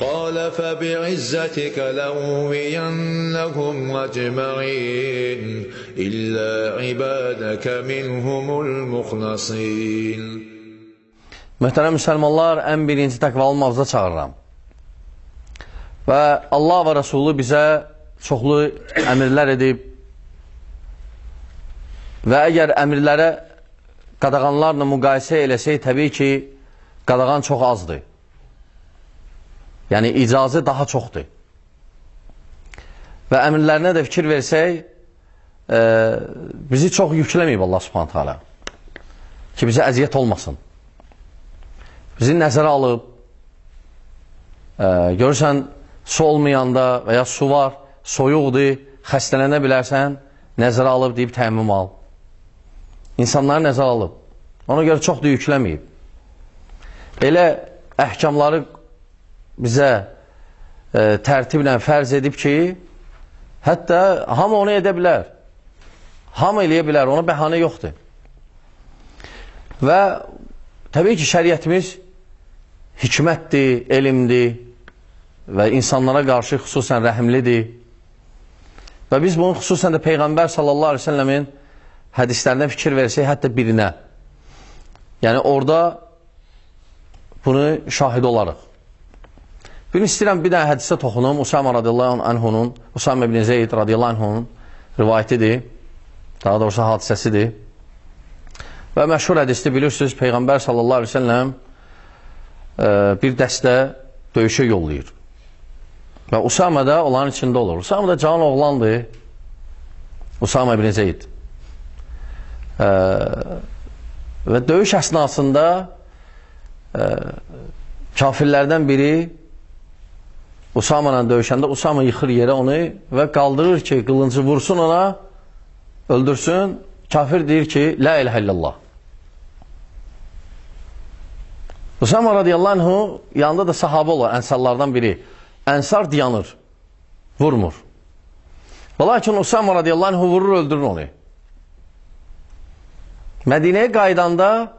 قال فبعزتك لأغوينهم أجمعين إلا عبادك منهم المخلصين. Möhtərəm müsəlmanlar, ən birinci təqvalı mavzuda çağırıram. Və Allah və Rasulü bizə çoxlu əmirlər edib və əgər əmirlərə qadağanlarla müqayisə eləsək, təbii ki, qadağan çox azdır. Yəni, icazə daha çoxdur. Və əmirlərinə də fikir versək, bizi çox yükləməyib Allah Subhanahu taala ki, bizə əziyyət olmasın. Bizi nəzərə alıb, görürsən, su olmayanda və ya su var, soyuqdur, xəstələnə bilərsən, nəzərə alıb deyib təmin al. İnsanları nəzərə alıb. Ona görə çox da yükləməyib. Elə əhkamları bizə tərtiblə fərz edib ki, hətta hamı onu edə bilər. Hamı eləyə bilər, ona bəhanə yoxdur. Və təbii ki, şəriətimiz hikmətdir, elmdir və insanlara qarşı xüsusən rəhimlidir. Və biz bunun xüsusən də Peyğəmbər sallallahu aleyhi ve sellemin hədislərinə fikir versək, hətta birinə. Yəni, orada bunu şahid olarıq. Bunu istəyirəm, bir dənə hədisə toxunum. Usama radiyallahu anhunun, Usama ibn Zeyd radiyallahu anhunun rivayətidir. Daha doğrusu hadisəsidir. Və məşhur hədisdir, bilirsiniz, Peyğəmbər sallallahu aleyhi ve sellem bir dəstə döyüşə yollayır. Və Usama da onların içində olur. Usama da cavan oğlandır. Usama ibn Zeyd. Və döyüş əsnasında kafirlərdən biri Usama ilə döyüşəndə Usama yıxır yerə onu və qaldırır ki, qılıncı vursun ona, öldürsün. Kafir deyir ki, la ilahe illallah. Usama radiyallahu anhu yanında da sahabə olur, ənsarlardan biri. Ənsar dayanır, vurmur. Və lakin Usama radiyallahu anhu vurur, öldürür onu. Mədinəyə qaydanda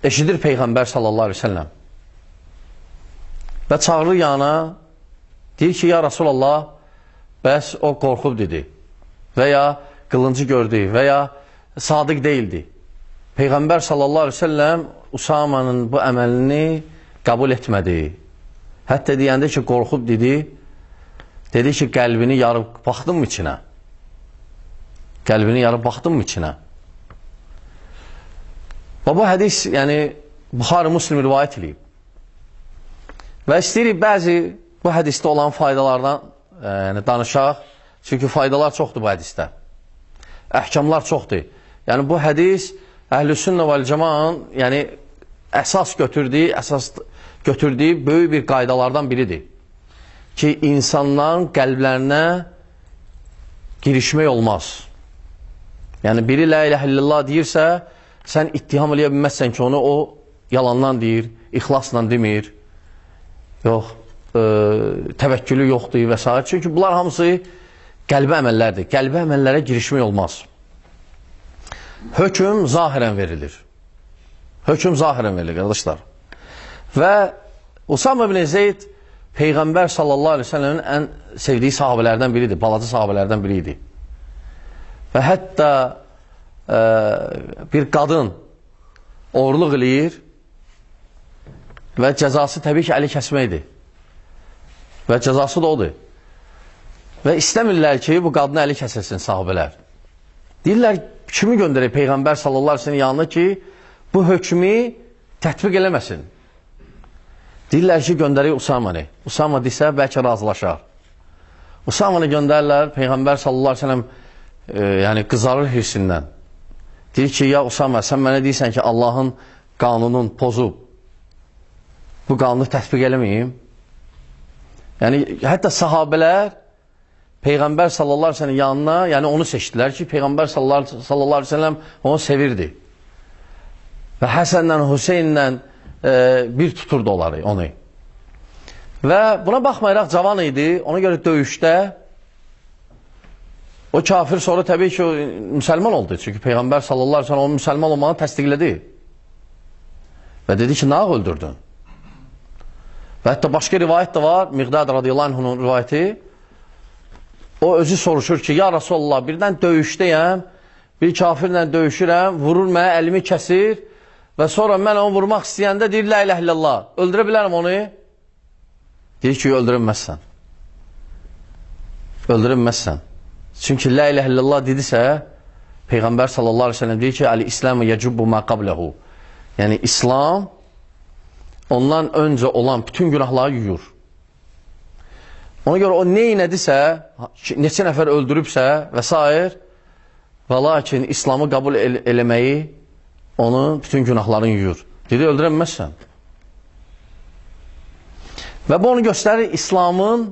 eşidir Peyğəmbər sallallahu aleyhi ve sellem və çağırır yana, deyir ki, ya Rasulallah, bəs o qorxub dedi və ya qılıncı gördü və ya sadiq deyildi. Peyğəmbər sallallahu aleyhi ve sellem Usamanın bu əməlini qəbul etmədi. Hətta deyəndə ki, qorxub dedi ki, qəlbini yarıb baxdın mı içinə? Qəlbini yarıb baxdın mı içinə? Və bu hədis, yəni, Buxari Müslim rivayət edib. Və istəyirik bəzi bu hədisdə olan faydalardan danışaq. Çünki faydalar çoxdur bu hədisdə. Əhkamlar çoxdur. Yəni, bu hədis Əhl-i-Sünnə vəl-Cəmaın əsas götürdüyü böyük bir qaydalardan biridir. Ki, insanların qəlblərinə girişmək olmaz. Yəni, biri la ilahe illallah deyirsə, sən ittiham eləyə bilməzsən ki, onu o yalandan deyir, ixlasla demir, yox, təvəkkülü yoxdur və s. Çünki bunlar hamısı qəlbi əməllərdir. Qəlbi əməllərə girişmək olmaz. Hökm zahirən verilir. Hökm zahirən verilir, qardaşlar. Və Usama ibn Zeyd Peyğəmbər sallallahu aleyhi ve sellemin ən sevdiyi sahabələrdən biridir, balaca sahabələrdən biridir. Və hətta bir qadın oğurluq eləyir və cəzası təbii ki, əli kəsməkdir. Və cəzası da odur. Və istəmirlər ki, bu qadına əli kəsilsin sahabələr. Deyirlər, kimi göndərir Peyğəmbər sallallahu aleyhi ve sellem yanına ki, bu hökmü tətbiq eləməsin. Deyirlər ki, göndərir Usamanı. Usama desə, bəlkə razılaşar. Usamanı göndərirlər, Peyğəmbər sallallahu aleyhi ve sellem yəni qızarır hirsindən. Deyir ki, ya Usama, sən mənə deyirsən ki, Allahın qanunun pozub, bu qanunu tətbiq eləməyim. Yəni, hətta sahabələr Peyğəmbər sallallahu aleyhi ve sellem yanına, yəni onu seçdilər ki, Peyğəmbər sallallahu aleyhi ve sellem onu sevirdi. Və Həsənlə, Hüseynlə bir tuturdu onları, onu. Və buna baxmayaraq cavan idi, ona görə döyüşdə o kafir sonra təbii ki, müsəlman oldu. Çünki Peyğəmbər sallallahu aleyhi ve sellem onun müsəlman olmanı təsdiqlədi. Və dedi ki, nə öldürdün? Və hətta başqa rivayət də var, Miqdad radiyallahu anhunun rivayəti. O özü soruşur ki, ya Rasulullah, birdən döyüşdəyəm, bir kafirlə döyüşürəm, vurur mənə, əlimi kəsir və sonra mən onu vurmaq istəyəndə deyir, la ilahe illallah, öldürə bilərəm onu? Deyir ki, öldürünməzsən. Öldürünməzsən. Çünki la ilahe illallah dedisə, Peyğəmbər sallallahu aleyhi ve sellem deyir ki, əl-İslamı yəcubbu mə qabləhu. Yəni, İslam ondan öncə olan bütün günahları yuyur. Ona görə o neynədisə, neçə nəfər öldürübsə və s. Və lakin İslamı qəbul eləməyi onun bütün günahlarını yuyur. Dedi, öldürənməzsən. Və bu onu göstərir, İslamın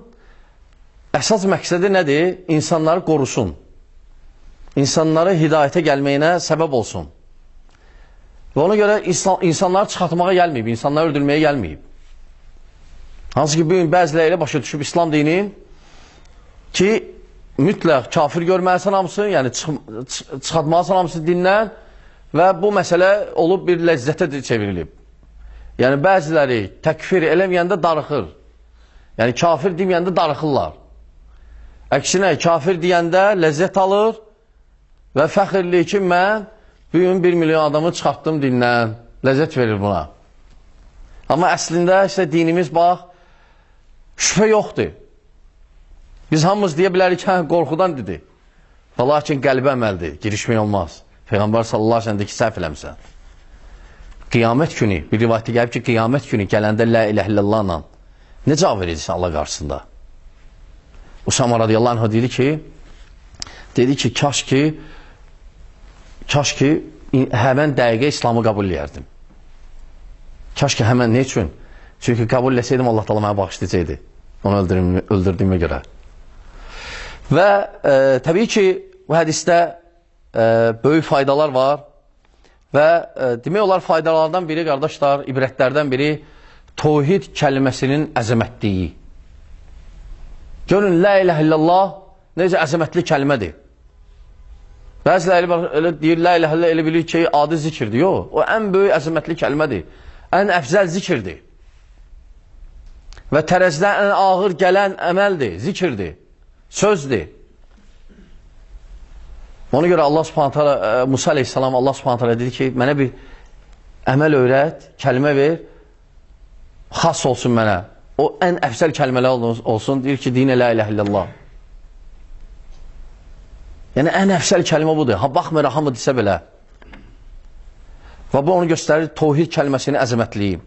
əsas məqsədi nədir? İnsanları qorusun. İnsanları hidayətə gəlməyinə səbəb olsun. Və ona görə insanları çıxartmağa gəlməyib, insanları öldürməyə gəlməyib. Hansı ki, bugün bəziləri elə başa düşüb İslam dinin ki, mütləq kafir görməlisən hamısı, yəni çıxartmalısan hamısı dindən və bu məsələ olub bir ləzzətə çevrilib. Yəni, bəziləri təkfir eləməyəndə darıxır. Yəni, kafir deməyəndə darıxırlar. Əksinə, kafir deyəndə ləzzət alır və fəxirli ki, mən bugün 1 milyon adamı çıxartdım dindən. Ləzzət verir buna. Amma əslində isə dinimiz, bax, şübhə yoxdur. Biz hamımız deyə bilərik ki, qorxudan dedi. Və lakin qəlbə əməldir, girişmək olmaz. Peyğəmbər sallallahu aleyhi ve sellem ki, səhv eləmsən. Qiyamət günü, bir rivayətdə gəlib ki, qiyamət günü gələndə la ilahe illallahla nə cavab verirsən Allah qarşısında? Usama radiyallahu anh dedi ki, kaş ki, həmən dəqiqə İslamı qəbul edərdim. Kaş ki, həmən nə üçün? Çünki qəbul etsəydim, Allah da mənə bağışlayacaqdı. Onu öldürdüyümə görə. Və təbii ki, bu hədisdə böyük faydalar var və demək olar faydalardan biri, qardaşlar, ibrətlərdən biri tövhid kəliməsinin əzəmətliyi. Görün, la ilahe illallah necə əzəmətli kəlmədir. Bəziləri elə deyir, la ilahe illallah elə bilir ki, adi zikirdir. Yox, o ən böyük əzəmətli kəlmədir. Ən əfzəl zikirdir. Və tərəzdən ən ağır gələn əməldir, zikirdir, sözdür. Ona görə Allah subhanət hələ, Musa aleyhissalam Allah subhanət hələ dedi ki, mənə bir əməl öyrət, kəlmə ver, xas olsun mənə. O ən əfsəl kəlmələr olsun, deyir ki, dinə la ilahe illallah. Yəni, ən əfsəl kəlmə budur. Ha, baxmır, hamı desə belə. Və bu onu göstərir, tövhid kəlməsini əzəmətliyi.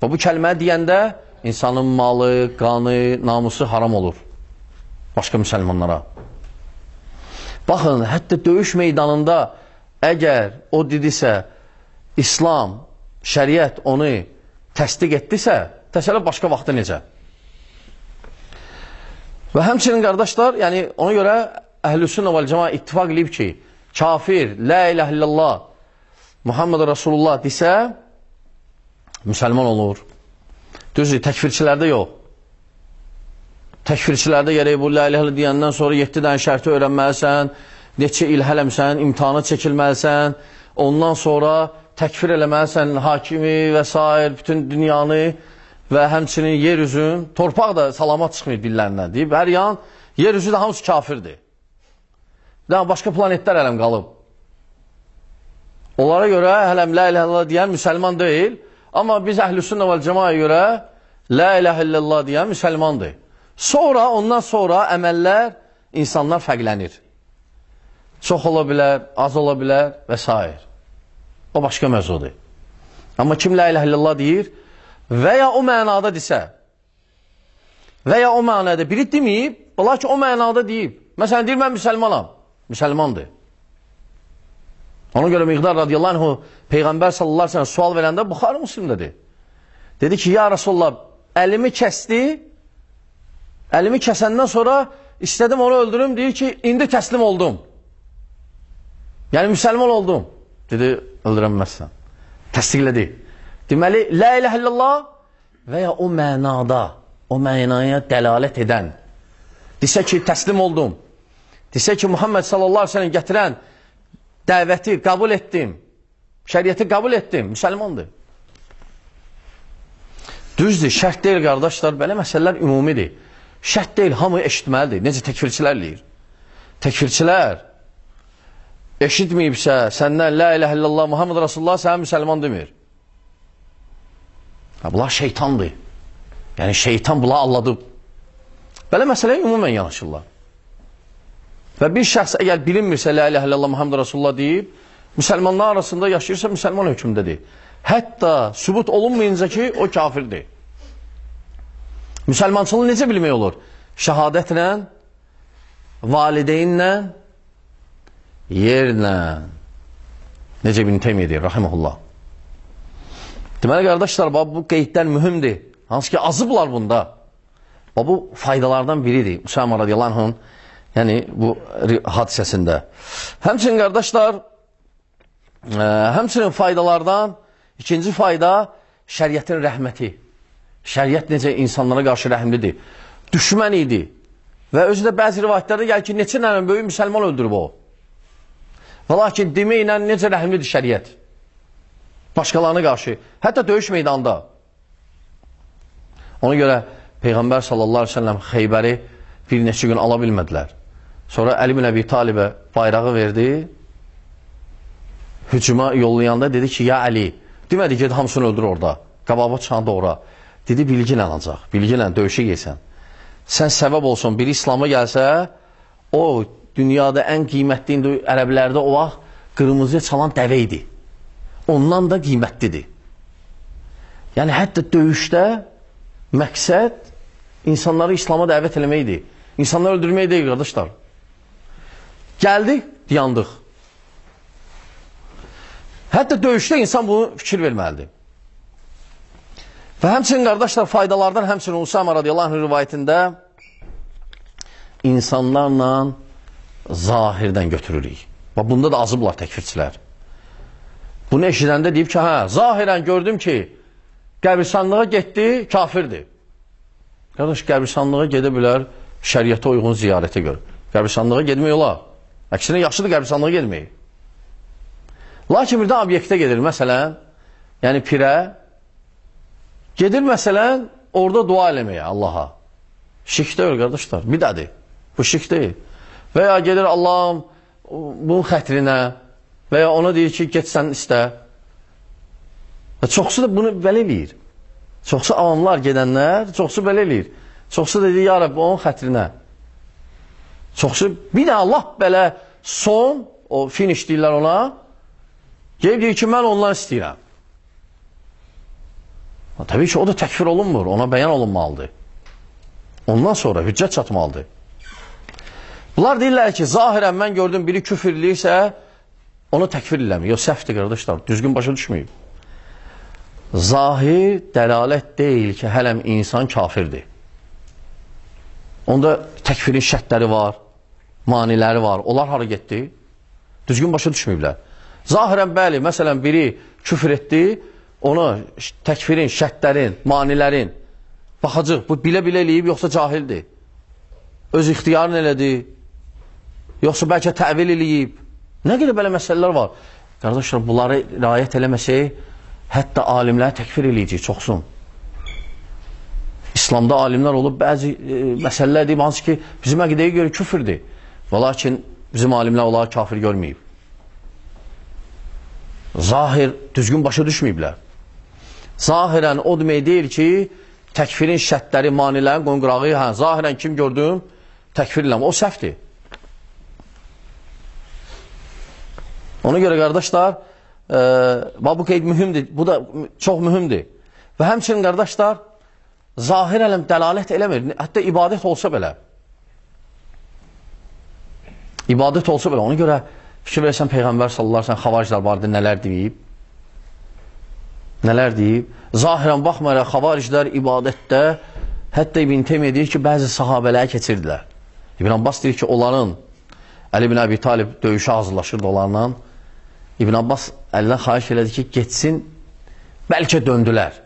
Və bu kəlməni deyəndə insanın malı, qanı, namusu haram olur başqa müsəlmanlara. Baxın, hətta döyüş meydanında əgər o dedisə, İslam, şəriət onu təsdiq etdisə, təsələ başqa vaxtda necə? Və həmçinin qardaşlar, yəni ona görə Əhl-i-Sünnə vəl-Cəma ittifaq edib ki, kafir, la ilahe illallah, Muhammed Rasulullah desə, müsəlman olur. Düzdür, təkfirçilərdə yox. Təkfirçilərdə gərək bu la ilahe deyəndən sonra 7 dənə şərti öyrənməlisən, neçə il hələmsən, imtihana çəkilməlisən, ondan sonra təkfir eləməlisən hakimi və s. bütün dünyanı və həmçinin yer üzün, torpaq da salamat çıxmıyor dillərindən deyib, hər yan yer üzü də hamısı kafirdir. Daha başqa planetlər hələm qalıb. Onlara görə hələm la ilahe illallah deyən müsəlman deyil, amma biz Əhl-i-Sünnə vəl-Cəmaya görə la ilahe illallah deyən müsəlmandır. Sonra, ondan sonra əməllər, insanlar fərqlənir. Çox ola bilər, az ola bilər və s. O başqa mövzudur. Amma kim la ilahe illallah deyir və ya o mənada desə və ya o mənada biri deməyib, lakin o mənada deyib. Məsələn, deyir, mən müsəlmanam. Müsəlmandır. Ona görə Miqdad radiyallahu anhu Peyğəmbər sallallahu aleyhi ve sellem sual verəndə Buxarı Müslimdədir. Dedi ki, ya Rasulullah, əlimi kəsdi, əlimi kəsəndən sonra istədim onu öldürüm, deyir ki, indi təslim oldum. Yəni, müsəlman oldum. Dedi, öldürənməzsən. Təsdiqlədi. Deməli, la ilahe illallah və ya o mənada, o mənaya dəlalət edən, desə ki, təslim oldum. Desə ki, Muhammed sallallahu aleyhi ve sellem gətirən dəvəti qəbul etdim, şəriyyəti qəbul etdim, müsəlmandır. Düzdür, şərt deyil qardaşlar, belə məsələlər ümumidir. Şərt deyil, hamı eşitməlidir. Necə təkfirçilər deyir. Təkfirçilər eşitməyibsə, səndən la ilahe illallah Muhammed Rasulullah sənə müsəlman demir. Bunlar şeytandır. Yəni şeytan bunlar alladıb. Belə məsələyə ümumən yanaşırlar. Və bir şəxs əgər bilinmirsə la ilahe illallah Muhammed Rasulullah deyib, müsəlmanlar arasında yaşayırsa müsəlman hökmündədir. Hətta sübut olunmayınca ki, o kafirdir. Müsəlmançılığı necə bilmək olur? Şəhadətlə, valideynlə, yerlə. Necə İbn Teymiyyə deyir, rahimehullah. Deməli, qardaşlar, bu qeydlər mühümdir. Hansı ki, azıblar bunda. Bu faydalardan biridir. Usama radiyallahu anh'ın, yəni bu hadisəsində. Həmçinin, qardaşlar, həmçinin faydalardan ikinci fayda şəriətin rəhməti. Şəriət necə insanlara qarşı rəhmlidir. Düşmən idi. Və özü də bəzi rivayətlərdə gəlir ki, neçə nəmin böyük müsəlman öldürüb o. Və lakin deməklə necə rəhmlidir şəriət. Başqalarına qarşı. Hətta döyüş meydanda. Ona görə Peyğəmbər sallallahu aleyhi ve sellem Xeybəri bir neçə gün ala bilmədilər. Sonra Əli ibn Əbi Talibə bayrağı verdi. Hücuma yollayanda dedi ki, ya Əli, demədi ki, hamısını öldür orada. Qababa çıxanda ora. Dedi, bilgi ilə ancaq. Bilgi ilə döyüşə gelsən. Sən səbəb olsun, biri İslam'a gəlsə, o dünyada ən qiymətli indi ərəblərdə o vaxt qırmızıya çalan dəvə idi. Ondan da qiymətlidir. Yəni, hətta döyüşdə məqsəd insanları İslam'a dəvət eləməkdir. İnsanları öldürmək deyil, qardaşlar. Gəldik, yandıq. Hətta döyüşdə insan bunu fikir verməlidir. Və həmçinin, qardaşlar, faydalardan həmçinin Usama radiyallahu anh rivayətində insanlarla zahirdən götürürük. Və bunda da azıblar təkfirçilər. Bunu eşidəndə deyib ki, hə, zahirən gördüm ki, qəbristanlığa getdi, kafirdir. Qardaş, qəbristanlığa gedə bilər, şəriətə uyğun ziyarətə görə. Qəbristanlığa gedmək olar. Əksinə, yaxşıdır qəbristanlığa gedmək. Lakin birdən obyektə gedir, məsələn, yəni pirə, gedir, məsələn, orada dua eləməyə Allaha. Şirk deyil, qardaşlar, bidədir. Bu şirk deyil. Və ya gedir Allahım, bunun xətrinə və ya ona deyir ki, get sən istə. Və çoxsu da bunu belə eləyir. Çoxsu avamlar gedənlər, çoxsu belə eləyir. Çoxsu da deyir, ya Rabbi, onun xətrinə. Çoxsu, bir də Allah belə son, o finish deyirlər ona, gelib deyir ki, mən ondan istəyirəm. Təbii ki, o da təkfir olunmur, ona bəyan olunmalıdır. Ondan sonra hüccət çatmalıdır. Bunlar deyirlər ki, zahirən mən gördüm, biri küfürlüysə, onu təkfir eləmir. Yox, səhvdir, qardaşlar, düzgün başa düşməyib. Zahir dəlalət deyil ki, hələm insan kafirdir. Onda təkfirin şərtləri var, maniləri var. Onlar hara getdi? Düzgün başa düşməyiblər. Zahirən bəli, məsələn, biri küfür etdi, onu təkfirin, şərtlərin, manilərin baxacaq, bu bilə-bilə eləyib, yoxsa cahildir. Öz ixtiyarını elədi, yoxsa bəlkə təvil eləyib. Nə qədər belə məsələlər var? Qardaşlar, bunları riayət eləməsək, hətta alimləri təkfir eləyəcək, çoxsun. İslamda alimlər olub, bəzi məsələlər deyib, hansı ki, bizim əqidəyə görə küfürdür. Və lakin bizim alimlər onları kafir görməyib. Zahir düzgün başa düşməyiblər. Zahirən o demək deyil ki, təkfirin şərtləri, manilərin qonqurağı, hə, zahirən kim gördüm, təkfirləm, o səhvdir. Ona görə, qardaşlar, bu qeyd mühümdir, bu da çox mühümdir. Və həmçinin, qardaşlar, zahir ələm dəlalət eləmir, hətta ibadət olsa belə. İbadət olsa belə, ona görə fikir versən Peyğəmbər sallallahu aleyhi ve sellem xavariclər vardı, nələr deyib? Nələr deyib? Zahirən baxmayaraq, xavariclər ibadətdə, hətta İbn Teymiyyə deyir ki, bəzi sahabələri keçirdilər. İbn Abbas deyir ki, onların, Əli ibn Əbi Talib döyüşə hazırlaşırdı onlarla. İbn Abbas əlindən xahiş elədi ki, geçsin, bəlkə döndülər.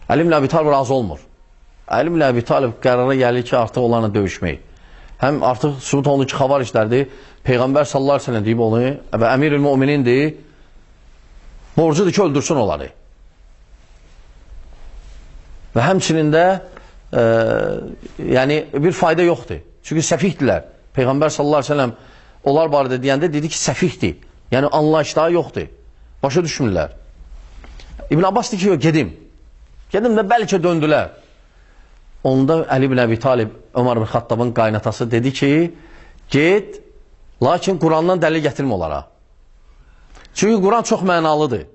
Əli ibn Əbi Talib razı olmur. Əli ibn Əbi Talib qərara gəlir ki, artıq onlarla döyüşmək. Həm artıq sübut olunur ki, xavariclərdir. Peyğəmbər sallallahu aleyhi ve sellem deyib onu, əmir-ül müminindir, borcudur ki, öldürsün onları. və həmçinin də yəni bir fayda yoxdur. Çünki səfihdirlər. Peyğəmbər sallallahu aleyhi ve sellem onlar barədə deyəndə dedi ki, səfihdir. Yəni anlayışları yoxdur. Başa düşmürlər. İbn Abbas deyir ki, yox, gedim. Gedim də bəlkə döndülər. Onda Əli ibn Əbi Talib, Ömər ibn Xattabın qaynatası dedi ki, get, lakin Qurandan dəlil gətirmə onlara. Çünki Quran çox mənalıdır.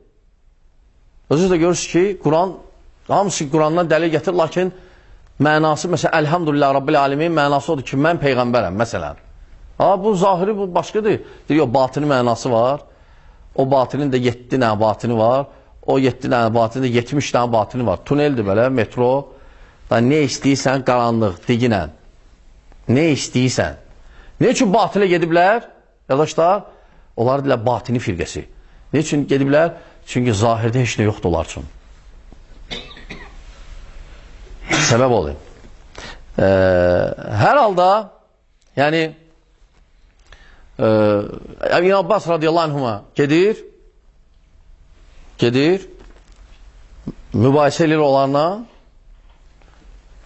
Özünüz də görürsünüz ki, Quran, hamısı Qurandan dəlil gətir, lakin mənası, məsələn, Elhamdülillah Rabbil Alemin mənası odur ki, mən Peyğəmbərəm, məsələn. Bu zahiri, bu başqadır. Deyir, o batini mənası var. O batinin də 7 dənə batini var. O 7 dənə batini də 70 dənə batini var. Tuneldir belə, metro. Ne istəyirsən, qaranlıq, diginən. Ne istəyirsən. Ne üçün batilə gediblər? Yadaşlar, onlar deyilər batini firqəsi. Ne üçün gediblər? Çünki zahirdə heç nə yoxdur onlar üçün. Səbəb olayım. Hər halda, yəni, İbn Abbas radiyallahu anhuma gedir, mübahisə edir onlarla,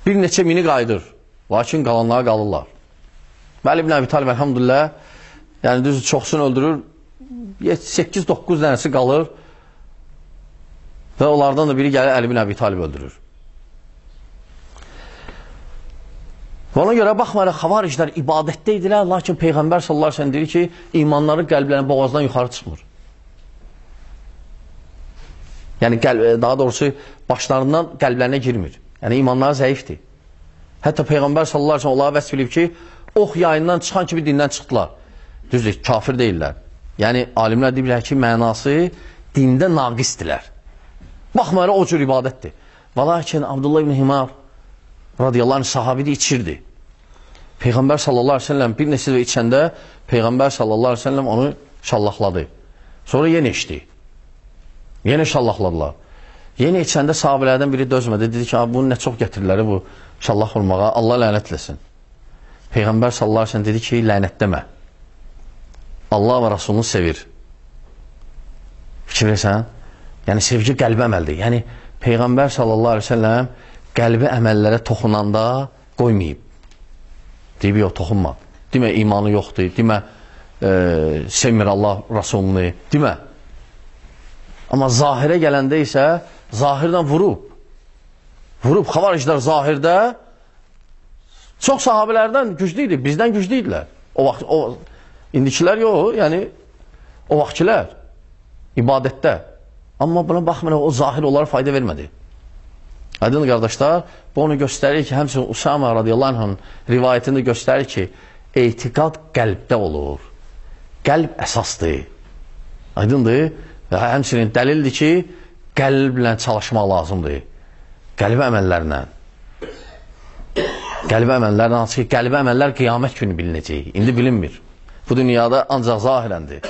bir neçə mini qayıdır, lakin qalanlara qalırlar. Əli ibn Əbi Talib, elhamdülillah, yəni düz çoxsunu öldürür, 8-9 dənəsi qalır və onlardan da biri gəlir Əli ibn Əbi Talib öldürür. Və ona görə baxmayaraq, xavariclər ibadətdə idilər, lakin Peyğəmbər sallallahu aleyhi ve sellem deyir ki, imanları qəlblərin boğazdan yuxarı çıxmır. Yəni, daha doğrusu, başlarından qəlblərinə girmir. Yəni, imanları zəifdir. Hətta Peyğəmbər sallallahu aleyhi ve sellem onlara vəsf edib ki, ox yayından çıxan kimi dindən çıxdılar. Düzdür, kafir deyirlər. Yəni, alimlər deyirlər ki, mənası dində naqisdirlər. Baxmayaraq, o cür ibadətdir. Və lakin, Abdullah ibn Himar radiyallahu anh sahabidi içirdi. Peyğəmbər sallallahu aleyhi ve sellem bir nesil içəndə Peyğəmbər sallallahu aleyhi ve sellem onu şallahladı. Sonra yenə içdi. Yenə şallahladılar. Yenə içəndə sahabilərdən biri dözmədi. Dedi ki, bunu nə çox gətirirlər bu şallah olmağa. Allah lənətləsin. Peyğəmbər sallallahu aleyhi ve sellem dedi ki, lənətləmə. Allah və Rasulunu sevir. Fikir versən? Yəni, sevgi qəlbi əməldir. Yəni, Peyğəmbər sallallahu aleyhi ve sellem qəlbi əməllərə toxunanda qoymayıb. Deyib, yox, toxunma. Demə, imanı yoxdur. Demə, sevmir Allah Rasulunu. Demə. Amma zahirə gələndə isə, zahirdən vurub. Vurub, xavariclər zahirdə çox sahabələrdən güclü idi. Bizdən güclü idilər. İndikilər yox, yəni o vaxtkilər ibadətdə. Amma buna baxmayaraq, o zahir onlara fayda vermədi. Aydın qardaşlar, bu onu göstərir ki, həmçinin Usama radiyallahu anh'ın rivayətində göstərir ki, etiqad qəlbdə olur. Qəlb əsasdır. Aydındır. Və həmçinin dəlildir ki, qəlblə çalışmaq lazımdır. Qəlbi əməllərlə. Qəlbi əməllərlə, hansı ki, qəlbi əməllər qiyamət günü bilinəcək. İndi bilinmir. Bu dünyada ancaq zahirəndir.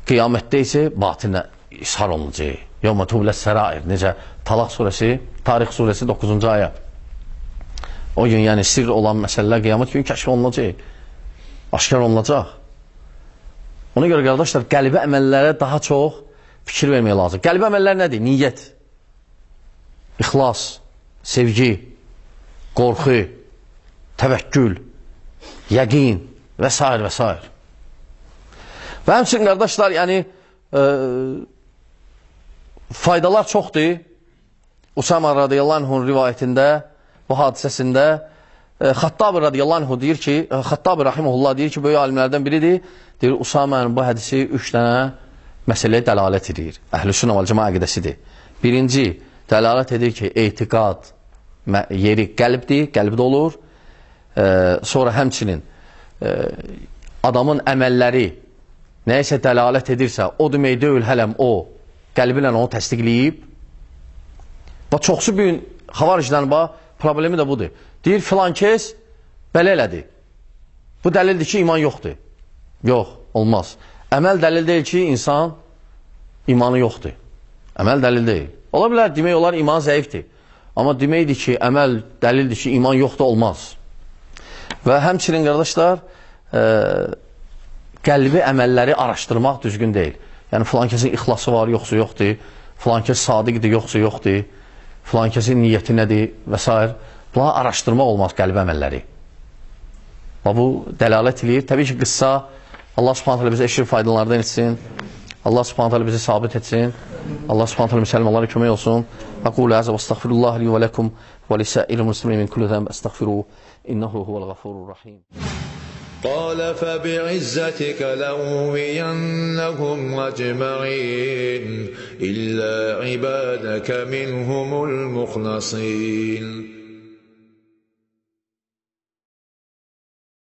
Qiyamətdə isə batinə ishar olunacaq. Yevmə tubləs sərair. Necə? Talaq surəsi, Tarix surəsi 9-cu ayə. O gün, yəni sirr olan məsələlər qiyamət günü kəşf olunacaq. Aşkar olunacaq. Ona görə, qardaşlar, qəlbi əməllərə daha çox fikir vermək lazım. Qəlbi əməllər nədir? Niyyət, ixlas, sevgi, qorxu, təvəkkül, yəqin və s. və s. Və həmçinin, qardaşlar, yəni faydalar çoxdur. Usama radiyallahu anh'un rivayətində, bu hadisəsində Xattabi radiyallahu anh'u deyir ki, Xattabi rahimullah deyir ki, böyük alimlərdən biridir. Deyir, Usama'nın bu hədisi 3 dənə məsələyə dəlalət edir. Əhl-i sünnə vəl cəmaə əqidəsidir. Birinci, dəlalət edir ki, etiqad yeri qəlbdir, qəlbdə olur. Sonra həmçinin adamın əməlləri nəyəsə dəlalət edirsə, o demək deyil, hələm o qəlbi ilə onu təsdiqləyib. Və çoxsu bir gün xavariclərin problemi də budur. Deyir, filan kes belə elədi. Bu dəlildir ki, iman yoxdur. Yox, olmaz. Əməl dəlil deyil ki, insan imanı yoxdur. Əməl dəlil deyil. Ola bilər, demək olar, iman zəifdir. Amma deməkdir ki, əməl dəlildir ki, iman yoxdur, olmaz. Və həmçinin, qardaşlar, qəlbi əməlləri araşdırmaq düzgün deyil. Yəni, filan kesin ixlası var, yoxsa yoxdur. Filan kes sadiqdir, yoxsa yoxdur. filan kəsin niyyəti nədir və s. Bunları araşdırmaq olmaz qəlb əməlləri. Bu dəlalət edir. Təbii ki, qıssa Allah subhanət hələ bizə eşir faydalardan etsin. Allah subhanət hələ bizi sabit etsin. Allah subhanət hələ müsəlmanlara kömək olsun. Və qulu əzə və estəğfirullah li və ləkum və lisəir muslimin min kulli zənb estəğfiruhu innehu huvəl ğafurur rahim. قال فبعزتك لأغوينهم أجمعين إلا عبادك منهم المخلصين